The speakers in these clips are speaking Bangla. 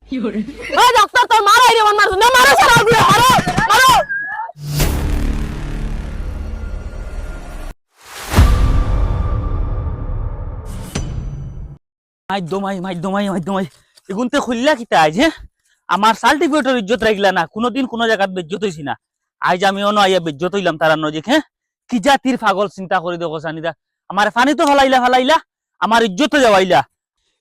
ওই ডাক্তার তোর মারাই রে মারছ না মারো সারা গুলো মারো মারো মাই এগুনতে খুললা কিতা আজ হ্যাঁ আমার সার্টিফিকেটের ইজ্জত রাখলা না কোনদিন কোন জায়গাত বেজ্জত হইছি না আজ আমি অন আইয়া বেজ্জত হইলাম তারা নজিক হ্যাঁ কি জাতির পাগল চিন্তা করে দেখো সানিদা আমার পানি তো ফালাইলা আমার ইজ্জত যাওয়াইলা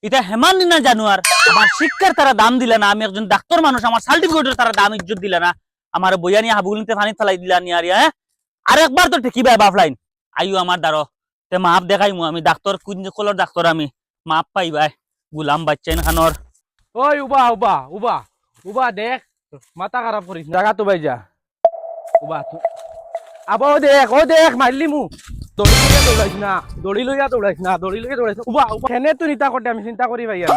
এটা হেমান না জানুয়ার আমার শিক্ষার তারা দাম দিলা না আমি একজন ডাক্তার মানুষ আমার সার্টিফিকেটের তারা দাম ইজ্জত দিলা না আমার বইয়া নিয়ে হাবুগুলিতে পানি ফালাই দিলা নিয়ে আর হ্যাঁ আর একবার তো ঠিকই ভাই বাফলাইন আইও আমার দ্বারো তে মাপ দেখাইমু আমি ডাক্তার কোন কলর ডাক্তার আমি মাপ পাই ভাই গুলাম বাচ্চাইন খানর ওই উবা উবা উবা উবা দেখ মাথা খারাপ করিস জায়গা তো বাই যা উবা আবার ও দেখ মারলি মু দড়ি লইয়া দৌড়াইছ না উবা উবা হেনে তুই নিতা করতে আমি চিন্তা করি ভাই না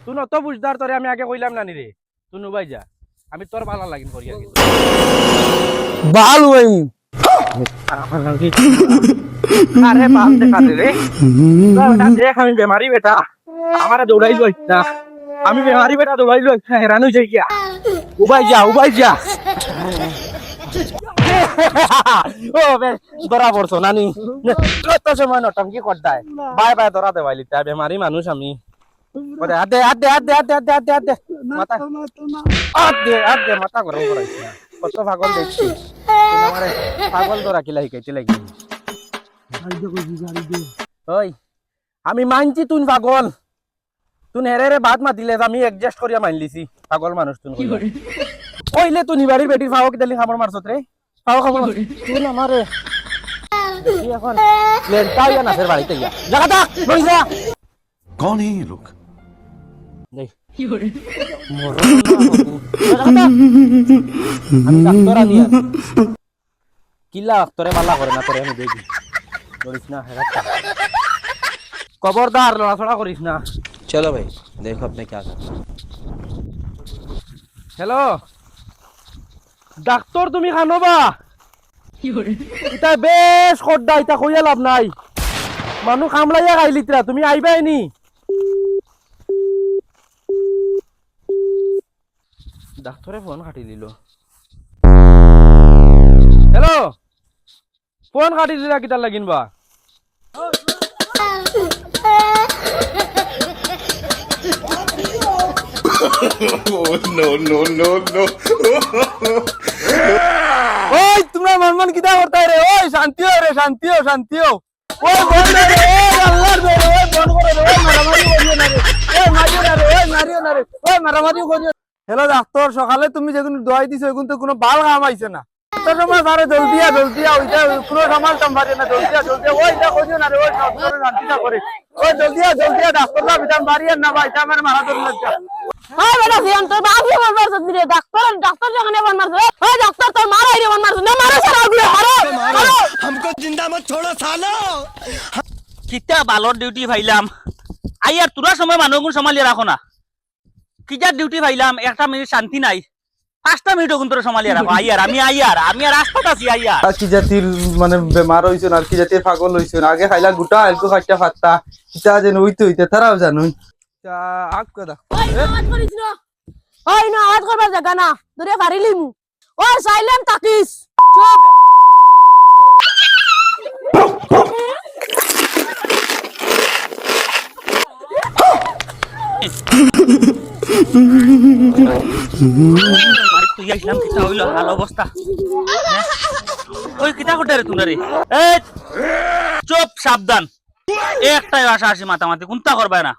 তুই অত বুঝদার তোরে আমি আগে কইলাম না নি রে তুই নুবাই যা আমি তোর ভালো লাগিন করি আগে বাল ওই আরে বাল দেখা দে রে দেখ আমি বেমারি বেটা আমারে দৌড়াই লইছ না আমি বেমারি বেটা দৌড়াই লইছ না হেরান হই যাই গিয়া উবাই যা ও বে ধরা পড়ছো নানি কত সময় নটঙ্কি করতায় বাই ধরা দে বাইলি তা বেমারি মানুষ আমি ওরে আদে মাথা আদে মাথা গরম করাইছি কত পাগল দেখছি আমারে পাগল ধরা কি লাগাইতে লাগি ওই আমি মানছি তুই পাগল তুই হেরে বাদ মা দিলে আমি অ্যাডজাস্ট করিয়া মানলিছি পাগল মানুষ তুই কইলে তুই নিবাড়ির বেটির ফাও কি দিলি খাবার মারছত রে ফাও খাবার তুই আমারে দেখি এখন লেনটাও না ফের বাড়িতে গিয়া জায়গাটা লই যা कौन है ये लोग দেখ আমি ডাক্তার আনি কিলা ডাক্তারে মালা করে না তোরে আমি দেখি করিস না হেরাটা খবরদার লড়াছড়া করিস না चलो भाई देखो अपने क्या कर হ্যালো ডাক্তার তুমি খানোবা এটা বেশ খদ্দা এটা কইয়া লাভ নাই মানুষ কামলাইয়া খাইলিতরা তুমি আইবাই নি ডাক্তারে ফোন কাটি দিল হ্যালো ফোন কাটি দিলা কিতার লাগিন বা ओए तुमरा मन कितना करता है रे ओए शांति हो रे शांति हो ओए बंद रे ओए अल्लाह रे ओए बंद करो रे ओए मारामारी करियो ना रे ओए मारियो ना रे ओए मारामारी करियो हेलो ডাক্তার সকালে তুমি যেগুন দোয়াই দিছো এগুন তো কোনো বাল কাম আইছে না তো সময় সারে জলদি ওইটা পুরো সামাল সম্ভারে না জলদি ওইটা কইও না রে ওই ডাক্তার শান্তি না করে ওই জলদি ডাক্তাররা বিধান বাড়িয়ে না ভাই এটা আমার মারা ধরে লাগছে হ্যাঁ বেটা সিয়াম তোর বাবু মারছ দিরে ডাক্তার যখন এমন মারছ ওই ডাক্তার তোর মারাই রে মারছ না মারো সারা গুলো মারো हमको जिंदा मत छोड़ो सालो কিতা বালর ডিউটি ভাইলাম আইয়ার তোরা সময় মানুষগুন সমালিয়ে রাখো না কিজার ডিউটি ভাইলাম একটা মিনিট শান্তি নাই 5টা মিনিট ওগুন তোরা সমালিয়ে রাখো আমি আর রাস্তাত আছি আইয়ার কি জাতির মানে বেমার হইছেন আর কি জাতির পাগল হইছেন আগে খাইলা গুটা এলকো খাইটা ফাত্তা কিতা যেন হইতে তারাও জানুই তা আগ কথা আওয়াজ করিস না ওই না আওয়াজ করবার জায়গা না দূরে পারিলি মু ওই সাইলেন্ট থাকিস চুপ তুই আইলাম কিতা হইলো হাল অবস্থা ওই কিতা করতে রে তুই রে এই চুপ সাবধান একটাই আশা আসি মাতামাতি কোনটা করবে না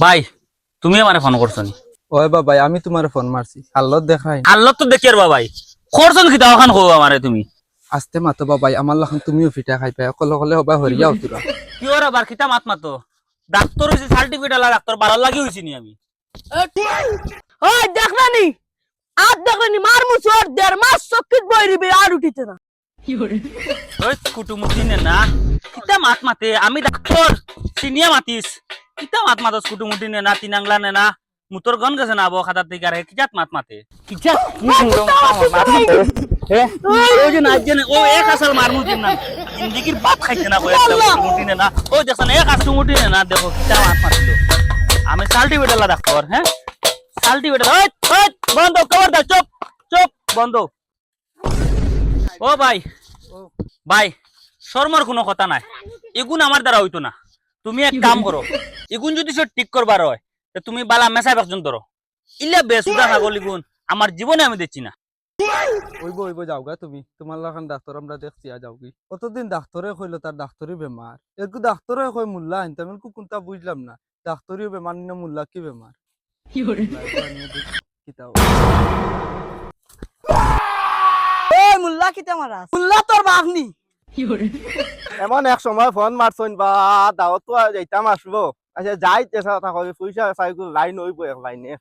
ভাই তুমি আমারে ফোন করছো নি ওই বাবাই আমি তোমার ফোন মারছি আল্লাহ দেখাই আল্লাহ তো দেখি আর বাবাই করছন কিতা ওখান কও আমারে তুমি আস্তে মাতো বাবাই আমার লাখন তুমিও ফিটা খাই পাই কলে হবা হরি যাও তোরা কি ওরা বার কিতা মাতো ডাক্তার হইছে সার্টিফিকেট আলা ডাক্তার বাড়ার লাগি হইছি নি আমি ওই দেখলানি আর দেখলানি মার মুছর 1.5 মাস চকিত বইরিবে আর উঠিতে না ওই কুটুমুটি নে না কিতা মাতে আমি ডাক্তার সিনিয়া মাতিস কিতা মাতস কুটুমুটি নে না তিনাংলা নে না মুতর গন গেছে না আবো খাতার থেকে আর কিজাত মাতে কিজাত ওই যে না জেনে ও এক আসল মারমু দিন না জিন্দেগির বাত খাইতে না কই একটা কুটুমুটি নে না ও দেখছ না এক আসল কুটুমুটি নে না দেখো কিতা মাতিলো আমি সার্টিফিকেট ডাক্তার, হ্যাঁ সার্টিফিকেট বন্ধ, খবরদার চুপ চুপ বন্ধ। ও ভাই ভাই, শর্মার কোনো কথা নাই, এগুন আমার দ্বারা হইতো না। তুমি এক কাম করো, এগুন যদি সব ঠিক করবার হয় তো তুমি বালা মেসাই একজন ধরো, ইলে বেসুদা ছাগল এগুন আমার জীবনে আমি দেখছি না। ওইব ওইব যাওগা তুমি, তোমার লাখান ডাক্তার আমরা দেখছি যাওগি। কতদিন ডাক্তারে কইলো তার ডাক্তারি বেমার, এরকু ডাক্তারে কই মুল্লা আনতে আমি কোনটা বুঝলাম না, ডাক্তারিও বেমার না মুল্লা কি বেমার? ওই মুল্লা কিতা মারাস? মুল্লা তোর বাপ নি। এমন এক সময় ফোন মারছইন বা দাওয়াত তো যাইতাম আসবো, আচ্ছা যাই তেসা কথা কই পয়সা সাইকেল লাইন হইব এক লাইনে।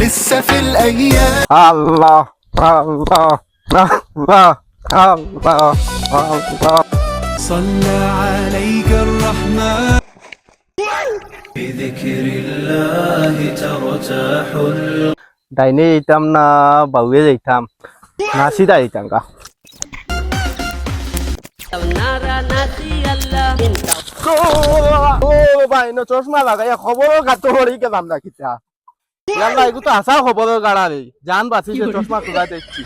لسه في الايام আল্লাহ আল্লাহ আল্লাহ আল্লাহ আল্লাহ صلى عليك الرحمن بذكر الله ترتاح ডাইনে যাইতাম না বাউয়ে যাইতাম না সিধা যাইতাম গা। ও ভাই নো চশমা লাগাইয়া খবর কাটো হরি গেলাম না কিতা। ইয়াল্লা এগু তো আসা খবর গাড়া রে, জান বাঁচিছে চশমা খুলা দেখছি।